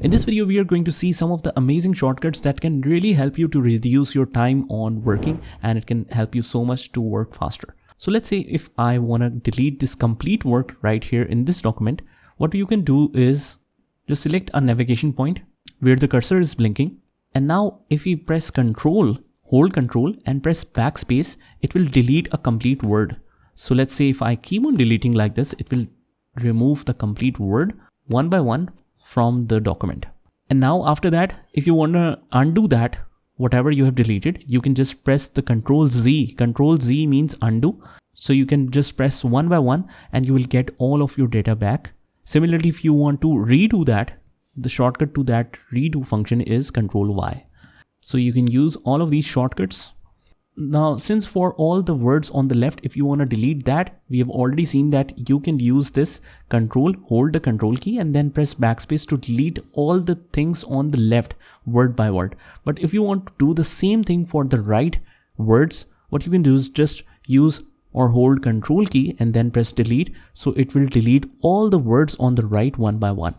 In this video, we are going to see some of the amazing shortcuts that can really help you to reduce your time on working, and it can help you so much to work faster. So let's say if I want to delete this complete work right here in this document, what you can do is just select a navigation point where the cursor is blinking. And now if we press Control, hold Control and press backspace, it will delete a complete word. So let's say if I keep on deleting like this, it will remove the complete word one by one from the document. And now after that, if you want to undo that, whatever you have deleted, you can just press the Control Z. Control Z means undo. So you can just press one by one and you will get all of your data back. Similarly, if you want to redo that, the shortcut to that redo function is Control Y. So you can use all of these shortcuts. Now, since for all the words on the left, if you want to delete that, we have already seen that you can use this Control, hold the Control key and then press backspace to delete all the things on the left word by word. But if you want to do the same thing for the right words, what you can do is just use or hold Control key and then press delete. So it will delete all the words on the right one by one.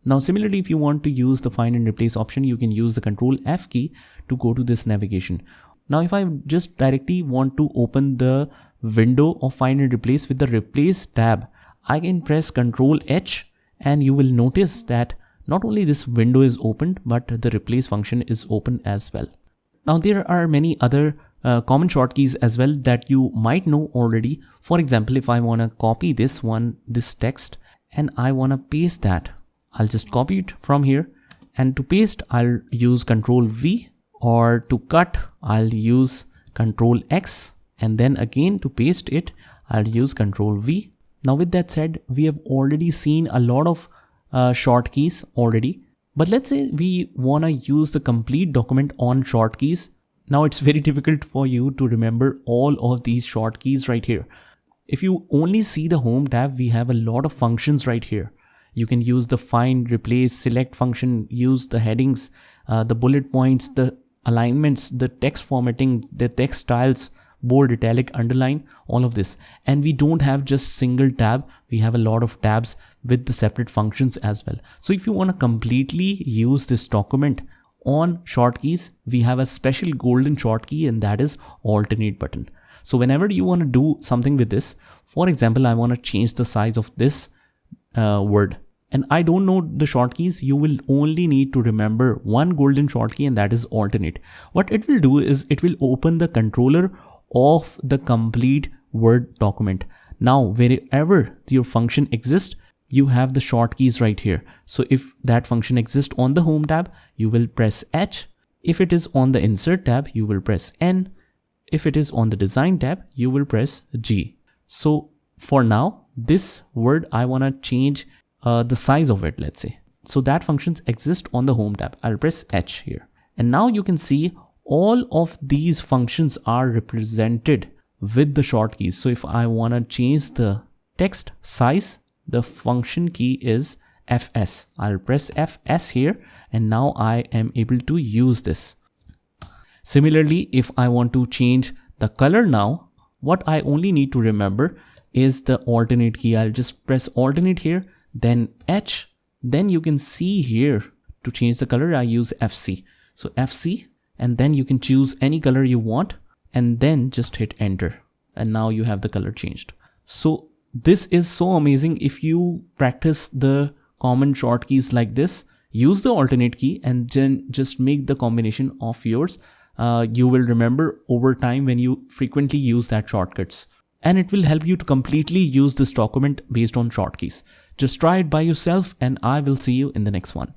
Now, similarly, if you want to use the find and replace option, you can use the Control F key to go to this navigation. Now, if I just directly want to open the window of find and replace with the replace tab, I can press Control H and you will notice that not only this window is opened, but the replace function is open as well. Now, there are many other common shortkeys as well that you might know already. For example, if I want to copy this text and I want to paste that, I'll just copy it from here, and to paste, I'll use Control V, or to cut, I'll use Control X, and then again to paste it, I'll use Control V. Now with that said, we have already seen a lot of shortkeys already, but let's say we want to use the complete document on shortkeys. Now it's very difficult for you to remember all of these shortkeys right here. If you only see the home tab, we have a lot of functions right here. You can use the find, replace, select function, use the headings, the bullet points, the alignments, the text formatting, the text styles, bold, italic, underline, all of this. And we don't have just single tab. We have a lot of tabs with the separate functions as well. So if you want to completely use this document on shortkeys, we have a special golden shortkey, and that is alternate button. So whenever you want to do something with this, for example, I want to change the size of this word, and I don't know the shortkeys, you will only need to remember one golden shortkey, and that is alternate. What it will do is it will open the controller of the complete Word document. Now, wherever your function exists, you have the shortkeys right here. So if that function exists on the home tab, you will press H. If it is on the insert tab, you will press N. If it is on the design tab, you will press G. So for now, this word, I want to change the size of it, let's say. So that functions exist on the home tab. I'll press H here. And now you can see all of these functions are represented with the shortkeys. So if I want to change the text size, the function key is Fs. I'll press Fs here, and now I am able to use this. Similarly, if I want to change the color now, what I only need to remember is the alternate key. I'll just press alternate here, then H, then you can see here to change the color, I use FC. So FC, and then you can choose any color you want, and then just hit enter. And now you have the color changed. So this is so amazing. If you practice the common shortkeys like this, use the alternate key and then just make the combination of yours. You will remember over time when you frequently use that shortcuts. And it will help you to completely use this document based on shortkeys. Just try it by yourself, and I will see you in the next one.